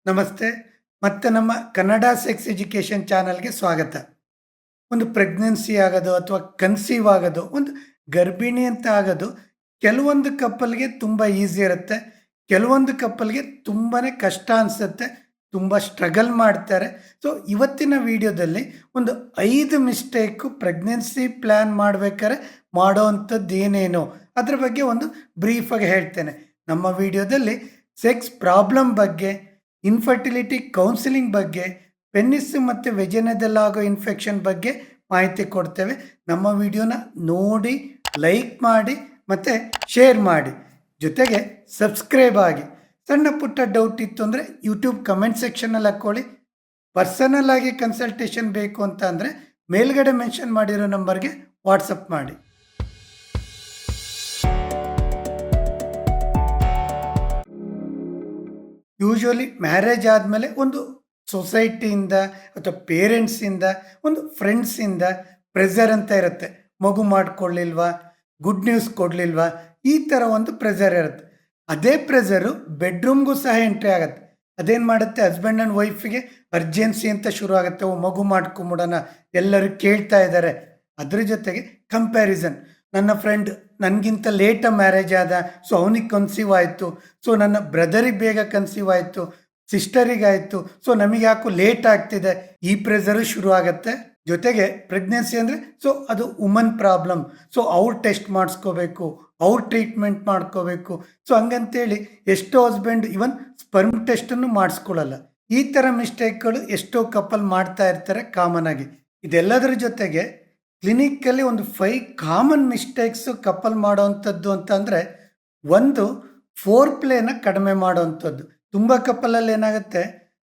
ನಮಸ್ತೆ. ಮತ್ತೆ ನಮ್ಮ ಕನ್ನಡ ಸೆಕ್ಸ್ ಎಜುಕೇಷನ್ ಚಾನಲ್‌ಗೆ ಸ್ವಾಗತ. ಒಂದು ಪ್ರೆಗ್ನೆನ್ಸಿ ಆಗೋದು ಅಥವಾ ಕನ್ಸೀವ್ ಆಗೋದು, ಒಂದು ಗರ್ಭಿಣಿ ಅಂತ ಆಗೋದು ಕೆಲವೊಂದು ಕಪಲ್‌ಗೆ ತುಂಬ ಈಸಿ ಇರುತ್ತೆ. ಕೆಲವೊಂದು ಕಪಲ್‌ಗೆ ತುಂಬಾನೇ ಕಷ್ಟ ಅನ್ಸುತ್ತೆ. ತುಂಬ ಸ್ಟ್ರಗಲ್ ಮಾಡ್ತಾರೆ. ಸೊ, ಇವತ್ತಿನ ವಿಡಿಯೋದಲ್ಲಿ ಒಂದು 5 ಮಿಸ್ಟೇಕು ಪ್ರೆಗ್ನೆನ್ಸಿ ಪ್ಲಾನ್ ಮಾಡ್ಬೇಕಾದ್ರೆ ಮಾಡೋವಂಥದ್ದು ಏನೇನು? ಅದ್ರ ಬಗ್ಗೆ ಒಂದು ಬ್ರೀಫಾಗಿ ಹೇಳ್ತೇನೆ. ನಮ್ಮ ವಿಡಿಯೋದಲ್ಲಿ ಸೆಕ್ಸ್ ಪ್ರಾಬ್ಲಮ್ ಬಗ್ಗೆ, ಇನ್ಫರ್ಟಿಲಿಟಿ ಕೌನ್ಸಿಲಿಂಗ್ ಬಗ್ಗೆ, ಪೆನ್ನಿಸ್ ಮತ್ತು ವೆಜೆನದಲ್ಲಾಗೋ ಇನ್ಫೆಕ್ಷನ್ ಬಗ್ಗೆ ಮಾಹಿತಿ ಕೊಡ್ತೇವೆ. ನಮ್ಮ ವಿಡಿಯೋನ ನೋಡಿ, ಲೈಕ್ ಮಾಡಿ ಮತ್ತು ಶೇರ್ ಮಾಡಿ, ಜೊತೆಗೆ ಸಬ್ಸ್ಕ್ರೈಬ್ ಆಗಿ. ಸಣ್ಣ ಪುಟ್ಟ ಡೌಟ್ ಇತ್ತು ಅಂದರೆ ಯೂಟ್ಯೂಬ್ ಕಮೆಂಟ್ ಸೆಕ್ಷನಲ್ಲಿ ಹಾಕ್ಕೊಳ್ಳಿ. ಪರ್ಸನಲ್ ಆಗಿ ಕನ್ಸಲ್ಟೇಷನ್ ಬೇಕು ಅಂತ ಅಂದರೆ ಮೇಲ್ಗಡೆ ಮೆನ್ಷನ್ ಮಾಡಿರೋ ನಂಬರ್ಗೆ ವಾಟ್ಸಪ್ ಮಾಡಿ. ಯೂಶ್ವಲಿ ಮ್ಯಾರೇಜ್ ಆದಮೇಲೆ ಒಂದು ಸೊಸೈಟಿಯಿಂದ ಅಥವಾ ಪೇರೆಂಟ್ಸಿಂದ, ಒಂದು ಫ್ರೆಂಡ್ಸಿಂದ ಪ್ರೆಷರ್ ಅಂತ ಇರುತ್ತೆ. ಮಗು ಮಾಡ್ಕೊಳ್ಳಿಲ್ವಾ, ಗುಡ್ ನ್ಯೂಸ್ ಕೊಡಲಿಲ್ವಾ, ಈ ಥರ ಒಂದು ಪ್ರೆಷರ್ ಇರುತ್ತೆ. ಅದೇ ಪ್ರೆಷರು ಬೆಡ್ರೂಮ್ಗೂ ಸಹ ಎಂಟ್ರಿ ಆಗುತ್ತೆ. ಅದೇನು ಮಾಡುತ್ತೆ, ಹಸ್ಬೆಂಡ್ ಆ್ಯಂಡ್ ವೈಫಿಗೆ ಅರ್ಜೆನ್ಸಿ ಅಂತ ಶುರು ಆಗುತ್ತೆ. ಮಗು ಮಾಡ್ಕೊಂಬಿಡೋಣ, ಎಲ್ಲರೂ ಕೇಳ್ತಾ ಇದ್ದಾರೆ. ಅದ್ರ ಜೊತೆಗೆ ಕಂಪ್ಯಾರಿಸನ್. ನನ್ನ ಫ್ರೆಂಡ್ ನನಗಿಂತ ಲೇಟ ಮ್ಯಾರೇಜ್ ಆದ, ಸೊ ಅವನಿಗೆ ಕನ್ಸೀವ್ ಆಯಿತು. ಸೊ ನನ್ನ ಬ್ರದರಿಗೆ ಬೇಗ ಕನ್ಸೀವ್ ಆಯಿತು, ಸಿಸ್ಟರಿಗಾಯಿತು, ಸೊ ನಮಗೆ ಯಾಕೋ ಲೇಟ್ ಆಗ್ತಿದೆ, ಈ ಪ್ರೆಷರು ಶುರು ಆಗುತ್ತೆ. ಜೊತೆಗೆ ಪ್ರೆಗ್ನೆನ್ಸಿ ಅಂದರೆ ಸೊ ಅದು ವುಮನ್ ಪ್ರಾಬ್ಲಮ್. ಸೊ ಅವ್ರು ಟೆಸ್ಟ್ ಮಾಡಿಸ್ಕೋಬೇಕು, ಅವ್ರು ಟ್ರೀಟ್ಮೆಂಟ್ ಮಾಡ್ಕೋಬೇಕು. ಸೊ ಹಂಗಂತೇಳಿ ಎಷ್ಟೋ ಹಸ್ಬೆಂಡ್ ಇವನ್ ಸ್ಪರ್ಮ್ ಟೆಸ್ಟನ್ನು ಮಾಡಿಸ್ಕೊಳ್ಳಲ್ಲ. ಈ ಥರ ಮಿಸ್ಟೇಕ್ಗಳು ಎಷ್ಟೋ ಕಪಲ್ ಮಾಡ್ತಾ ಇರ್ತಾರೆ ಕಾಮನ್ ಆಗಿ. ಇದೆಲ್ಲದರ ಜೊತೆಗೆ ಕ್ಲಿನಿಕ್ಕಲ್ಲಿ ಒಂದು 5 ಕಾಮನ್ ಮಿಸ್ಟೇಕ್ಸು ಕಪಲ್ ಮಾಡೋವಂಥದ್ದು ಅಂತಂದರೆ, ಒಂದು ಫೋರ್ ಪ್ಲೇನ ಕಡಿಮೆ ಮಾಡೋವಂಥದ್ದು. ತುಂಬ ಕಪಲಲ್ಲಿ ಏನಾಗುತ್ತೆ,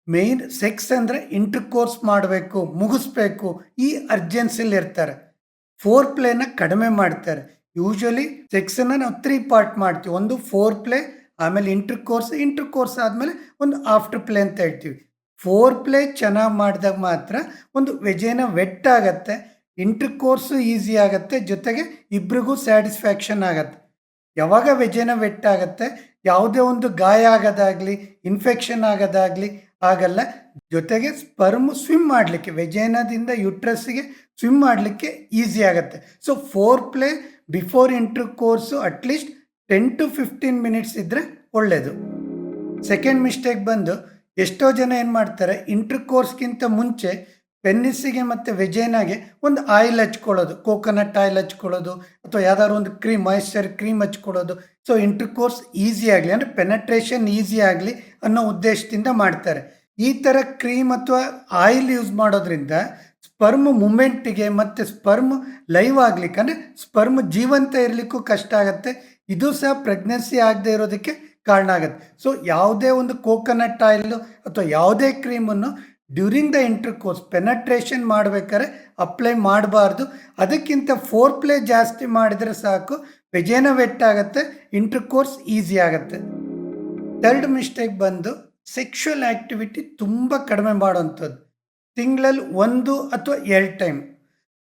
ಮೇಯ್ನ್ ಸೆಕ್ಸ್ ಅಂದರೆ ಇಂಟರ್ಕೋರ್ಸ್ ಮಾಡಬೇಕು, ಮುಗಿಸ್ಬೇಕು, ಈ ಅರ್ಜೆನ್ಸಿಲಿ ಇರ್ತಾರೆ. ಫೋರ್ ಪ್ಲೇನ ಕಡಿಮೆ ಮಾಡ್ತಾರೆ. ಯೂಶ್ವಲಿ ಸೆಕ್ಸನ್ನು ನಾವು 3 ಪಾರ್ಟ್ ಮಾಡ್ತೀವಿ. ಒಂದು ಫೋರ್ ಪ್ಲೇ, ಆಮೇಲೆ ಇಂಟರ್ಕೋರ್ಸ್ ಆದಮೇಲೆ ಒಂದು ಆಫ್ಟರ್ ಪ್ಲೇ ಅಂತ ಹೇಳ್ತೀವಿ. ಫೋರ್ ಪ್ಲೇ ಚೆನ್ನಾಗಿ ಮಾಡಿದಾಗ ಮಾತ್ರ ಒಂದು ವೆಜೇನ ವೆಟ್ ಆಗುತ್ತೆ, ಇಂಟರ್ಕೋರ್ಸು ಈಸಿ ಆಗುತ್ತೆ, ಜೊತೆಗೆ ಇಬ್ರಿಗೂ ಸ್ಯಾಟಿಸ್ಫ್ಯಾಕ್ಷನ್ ಆಗುತ್ತೆ. ಯಾವಾಗ ವೆಜೇನ ವೆಟ್ ಆಗುತ್ತೆ, ಯಾವುದೇ ಒಂದು ಗಾಯ ಆಗೋದಾಗಲಿ, ಇನ್ಫೆಕ್ಷನ್ ಆಗೋದಾಗಲಿ ಆಗಲ್ಲ. ಜೊತೆಗೆ ಸ್ಪರ್ಮ್ ಸ್ವಿಮ್ ಮಾಡಲಿಕ್ಕೆ, ವೆಜೇನದಿಂದ ಯುಟ್ರಸ್ಸಿಗೆ ಸ್ವಿಮ್ ಮಾಡಲಿಕ್ಕೆ ಈಸಿ ಆಗುತ್ತೆ. So foreplay before intercourse at least 10 to 15 minutes ಇದ್ದರೆ ಒಳ್ಳೆಯದು. ಸೆಕೆಂಡ್ ಮಿಸ್ಟೇಕ್ ಬಂದು, ಎಷ್ಟೋ ಜನ ಏನು ಮಾಡ್ತಾರೆ, ಇಂಟರ್ಕೋರ್ಸ್ಗಿಂತ ಮುಂಚೆ ಪೆನ್ನಿಸ್ಸಿಗೆ ಮತ್ತು ವೆಜೇನಾಗೆ ಒಂದು ಆಯಿಲ್ ಹಚ್ಕೊಳ್ಳೋದು, ಕೋಕೋನಟ್ ಆಯಿಲ್ ಹಚ್ಕೊಳ್ಳೋದು, ಅಥವಾ ಯಾವ್ದಾದ್ರು ಒಂದು ಕ್ರೀಮ್, ಮಾಯಿಶ್ಚರ್ ಕ್ರೀಮ್ ಹಚ್ಕೊಳ್ಳೋದು. ಸೊ ಇಂಟರ್ಕೋರ್ಸ್ ಈಸಿ ಆಗಲಿ, ಅಂದರೆ ಪೆನೆಟ್ರೇಷನ್ ಈಸಿ ಆಗಲಿ ಅನ್ನೋ ಉದ್ದೇಶದಿಂದ ಮಾಡ್ತಾರೆ. ಈ ಥರ ಕ್ರೀಮ್ ಅಥವಾ ಆಯಿಲ್ ಯೂಸ್ ಮಾಡೋದ್ರಿಂದ ಸ್ಪರ್ಮ್ ಮೂಮೆಂಟಿಗೆ ಮತ್ತು ಸ್ಪರ್ಮ್ ಲೈವ್ ಆಗಲಿಕ್ಕೆ, ಅಂದರೆ ಸ್ಪರ್ಮ್ ಜೀವಂತ ಇರಲಿಕ್ಕೂ ಕಷ್ಟ ಆಗುತ್ತೆ. ಇದು ಸಹ ಪ್ರೆಗ್ನೆನ್ಸಿ ಆಗದೆ ಇರೋದಕ್ಕೆ ಕಾರಣ ಆಗುತ್ತೆ. ಸೊ ಯಾವುದೇ ಒಂದು ಕೋಕೋನಟ್ ಆಯಿಲು ಅಥವಾ ಯಾವುದೇ ಕ್ರೀಮನ್ನು ಡ್ಯೂರಿಂಗ್ ದ ಇಂಟರ್ಕೋರ್ಸ್ ಪೆನೆಟ್ರೇಷನ್ ಮಾಡಬೇಕಾದ್ರೆ ಅಪ್ಲೈ ಮಾಡಬಾರ್ದು. ಅದಕ್ಕಿಂತ ಫೋರ್ ಪ್ಲೇ ಜಾಸ್ತಿ ಮಾಡಿದರೆ ಸಾಕು, ವೆಜೇನ ವೆಟ್ ಆಗುತ್ತೆ, ಇಂಟರ್ಕೋರ್ಸ್ ಈಸಿ ಆಗುತ್ತೆ. ಥರ್ಡ್ ಮಿಸ್ಟೇಕ್ ಬಂದು, ಸೆಕ್ಷುವಲ್ ಆ್ಯಕ್ಟಿವಿಟಿ ತುಂಬ ಕಡಿಮೆ ಮಾಡೋವಂಥದ್ದು. ತಿಂಗಳಲ್ಲಿ 1 ಅಥವಾ 2 ಟೈಮ್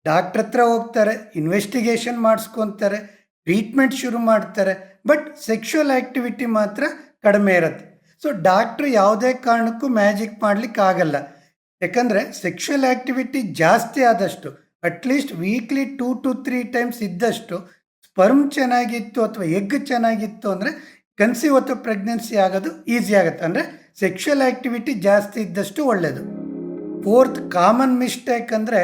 ಡಾಕ್ಟ್ರ್ ಹತ್ರ ಹೋಗ್ತಾರೆ, ಇನ್ವೆಸ್ಟಿಗೇಷನ್ ಮಾಡಿಸ್ಕೊತಾರೆ, ಟ್ರೀಟ್ಮೆಂಟ್ ಶುರು ಮಾಡ್ತಾರೆ, ಬಟ್ ಸೆಕ್ಷುವಲ್ ಆ್ಯಕ್ಟಿವಿಟಿ ಮಾತ್ರ ಕಡಿಮೆ ಇರುತ್ತೆ. ಸೊ ಡಾಕ್ಟ್ರು ಯಾವುದೇ ಕಾರಣಕ್ಕೂ ಮ್ಯಾಜಿಕ್ ಮಾಡಲಿಕ್ಕೆ ಆಗಲ್ಲ. ಯಾಕಂದರೆ ಸೆಕ್ಷುವಲ್ ಆ್ಯಕ್ಟಿವಿಟಿ ಜಾಸ್ತಿ ಆದಷ್ಟು, ಅಟ್ಲೀಸ್ಟ್ ವೀಕ್ಲಿ 2 to 3 ಟೈಮ್ಸ್ ಇದ್ದಷ್ಟು ಸ್ಪರ್ಮ್ ಚೆನ್ನಾಗಿತ್ತು ಅಥವಾ ಎಗ್ ಚೆನ್ನಾಗಿತ್ತು ಅಂದರೆ ಕನ್ಸೀವ್ ಅಥವಾ ಪ್ರೆಗ್ನೆನ್ಸಿ ಆಗೋದು ಈಸಿ ಆಗುತ್ತೆ. ಅಂದರೆ ಸೆಕ್ಷುವಲ್ ಆ್ಯಕ್ಟಿವಿಟಿ ಜಾಸ್ತಿ ಇದ್ದಷ್ಟು ಒಳ್ಳೆಯದು. ಫೋರ್ತ್ ಕಾಮನ್ ಮಿಸ್ಟೇಕ್ ಅಂದರೆ,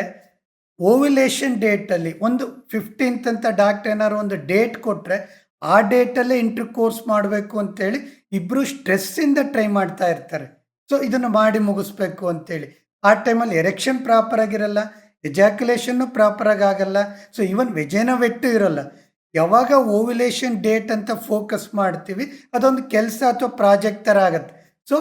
ಓವ್ಯುಲೇಷನ್ ಡೇಟಲ್ಲಿ ಒಂದು 15th ಅಂತ ಡಾಕ್ಟ್ರ್ ಏನಾದ್ರು ಒಂದು ಡೇಟ್ ಕೊಟ್ಟರೆ ಆ ಡೇಟಲ್ಲೇ ಇಂಟರ್ಕೋರ್ಸ್ ಮಾಡಬೇಕು ಅಂತೇಳಿ ಇಬ್ಬರು ಸ್ಟ್ರೆಸ್ಸಿಂದ ಟ್ರೈ ಮಾಡ್ತಾ ಇರ್ತಾರೆ. ಸೊ ಇದನ್ನು ಮಾಡಿ ಮುಗಿಸ್ಬೇಕು ಅಂತೇಳಿ ಆ ಟೈಮಲ್ಲಿ ಎರೆಕ್ಷನ್ ಪ್ರಾಪರಾಗಿರಲ್ಲ, ಎಜಾಕ್ಯುಲೇಷನ್ನು ಪ್ರಾಪರಾಗಿ ಆಗಲ್ಲ. ಸೊ ಈವನ್ ವೆಜೇನ ವೆಟ್ಟು ಇರೋಲ್ಲ. ಯಾವಾಗ ಓವ್ಯುಲೇಷನ್ ಡೇಟ್ ಅಂತ ಫೋಕಸ್ ಮಾಡ್ತೀವಿ, ಅದೊಂದು ಕೆಲಸ ಅಥವಾ ಪ್ರಾಜೆಕ್ಟ್ ಥರ ಆಗುತ್ತೆ. ಸೊ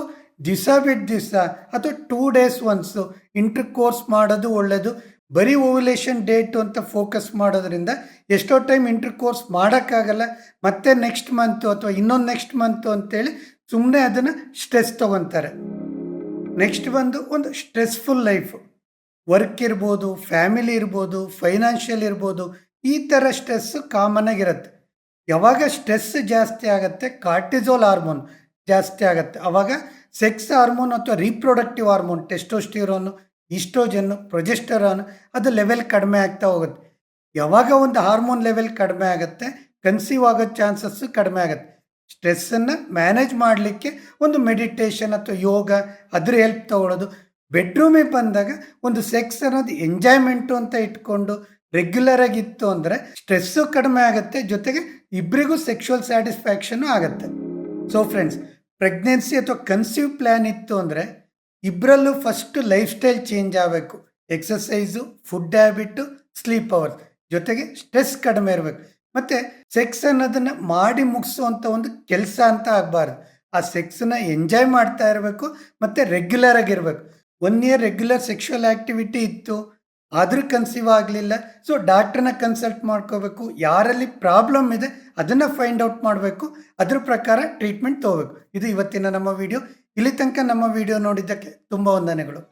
ದಿವಸ ಬಿಟ್ಟು ದಿವಸ ಅಥವಾ 2 days ಒನ್ಸು ಇಂಟರ್ಕೋರ್ಸ್ ಮಾಡೋದು ಒಳ್ಳೆಯದು. ಬರೀ ಓವ್ಯುಲೇಷನ್ ಡೇಟು ಅಂತ ಫೋಕಸ್ ಮಾಡೋದ್ರಿಂದ ಎಷ್ಟೋ ಟೈಮ್ ಇಂಟರ್ಕೋರ್ಸ್ ಮಾಡೋಕ್ಕಾಗಲ್ಲ, ಮತ್ತೆ ನೆಕ್ಸ್ಟ್ ಮಂತು ಅಥವಾ ಇನ್ನೊಂದು ನೆಕ್ಸ್ಟ್ ಮಂತು ಅಂತೇಳಿ ಸುಮ್ಮನೆ ಅದನ್ನು ಸ್ಟ್ರೆಸ್ ತೊಗೊತಾರೆ. ನೆಕ್ಸ್ಟ್ ಬಂದು ಒಂದು ಸ್ಟ್ರೆಸ್ಫುಲ್ ಲೈಫು, ವರ್ಕ್ ಇರ್ಬೋದು, ಫ್ಯಾಮಿಲಿ ಇರ್ಬೋದು, ಫೈನಾನ್ಷಿಯಲ್ ಇರ್ಬೋದು, ಈ ಥರ ಸ್ಟ್ರೆಸ್ಸು ಕಾಮನ್ ಆಗಿರುತ್ತೆ. ಯಾವಾಗ ಸ್ಟ್ರೆಸ್ ಜಾಸ್ತಿ ಆಗುತ್ತೆ, ಕಾರ್ಟಿಸೋಲ್ ಹಾರ್ಮೋನ್ ಜಾಸ್ತಿ ಆಗುತ್ತೆ, ಆವಾಗ ಸೆಕ್ಸ್ ಹಾರ್ಮೋನ್ ಅಥವಾ ರೀಪ್ರೊಡಕ್ಟಿವ್ ಹಾರ್ಮೋನ್ ಟೆಸ್ಟೋಸ್ಟಿರೋನು, ಈಸ್ಟ್ರೋಜನ್ನು, ಪ್ರೊಜೆಸ್ಟರಾನ್ ಅದು ಲೆವೆಲ್ ಕಡಿಮೆ ಆಗ್ತಾ ಹೋಗುತ್ತೆ. ಯಾವಾಗ ಒಂದು ಹಾರ್ಮೋನ್ ಲೆವೆಲ್ ಕಡಿಮೆ ಆಗುತ್ತೆ, ಕನ್ಸೀವ್ ಆಗೋ ಚಾನ್ಸಸ್ಸು ಕಡಿಮೆ ಆಗುತ್ತೆ. ಸ್ಟ್ರೆಸ್ಸನ್ನು ಮ್ಯಾನೇಜ್ ಮಾಡಲಿಕ್ಕೆ ಒಂದು ಮೆಡಿಟೇಷನ್ ಅಥವಾ ಯೋಗ ಅದ್ರ ಹೆಲ್ಪ್ ತೊಗೊಳ್ಳೋದು. ಬೆಡ್ರೂಮಿಗೆ ಬಂದಾಗ ಒಂದು ಸೆಕ್ಸ್ ಅನ್ನೋದು ಎಂಜಾಯ್ಮೆಂಟು ಅಂತ ಇಟ್ಕೊಂಡು ರೆಗ್ಯುಲರ್ ಆಗಿತ್ತು ಅಂದರೆ ಸ್ಟ್ರೆಸ್ಸು ಕಡಿಮೆ ಆಗುತ್ತೆ, ಜೊತೆಗೆ ಇಬ್ಬರಿಗೂ ಸೆಕ್ಷುವಲ್ ಸ್ಯಾಟಿಸ್ಫ್ಯಾಕ್ಷನ್ನು ಆಗುತ್ತೆ. ಸೊ ಫ್ರೆಂಡ್ಸ್, ಪ್ರೆಗ್ನೆನ್ಸಿ ಅಥವಾ ಕನ್ಸೀವ್ ಪ್ಲ್ಯಾನ್ ಇತ್ತು ಅಂದರೆ ಇಬ್ಬರಲ್ಲೂ ಫಸ್ಟು ಲೈಫ್ ಸ್ಟೈಲ್ ಚೇಂಜ್ ಆಗಬೇಕು. Exercise, food habit, sleep hours, ಜೊತೆಗೆ ಸ್ಟ್ರೆಸ್ ಕಡಿಮೆ ಇರಬೇಕು. ಮತ್ತು ಸೆಕ್ಸ್ ಅನ್ನೋದನ್ನು ಮಾಡಿ ಮುಗಿಸುವಂಥ ಒಂದು ಕೆಲಸ ಅಂತ ಆಗಬಾರ್ದು. ಆ ಸೆಕ್ಸನ್ನ ಎಂಜಾಯ್ ಮಾಡ್ತಾ ಇರಬೇಕು ಮತ್ತು ರೆಗ್ಯುಲರ್ ಆಗಿರಬೇಕು. 1 ಇಯರ್ ರೆಗ್ಯುಲರ್ ಸೆಕ್ಷುವಲ್ ಆ್ಯಕ್ಟಿವಿಟಿ ಇತ್ತು, ಆದರೂ ಕನ್ಸೀವ್ ಆಗಲಿಲ್ಲ. ಸೊ ಡಾಕ್ಟ್ರನ್ನ ಕನ್ಸಲ್ಟ್ ಮಾಡ್ಕೋಬೇಕು. ಯಾರಲ್ಲಿ ಪ್ರಾಬ್ಲಮ್ ಇದೆ ಅದನ್ನು ಫೈಂಡ್ ಔಟ್ ಮಾಡಬೇಕು. ಅದ್ರ ಪ್ರಕಾರ ಟ್ರೀಟ್ಮೆಂಟ್ ತೊಗೋಬೇಕು. ಇದು ಇವತ್ತಿನ ನಮ್ಮ ವಿಡಿಯೋ. ಇಲ್ಲಿ ತನಕ ನಮ್ಮ ವಿಡಿಯೋ ನೋಡಿದ್ದಕ್ಕೆ ತುಂಬ ವಂದನೆಗಳು.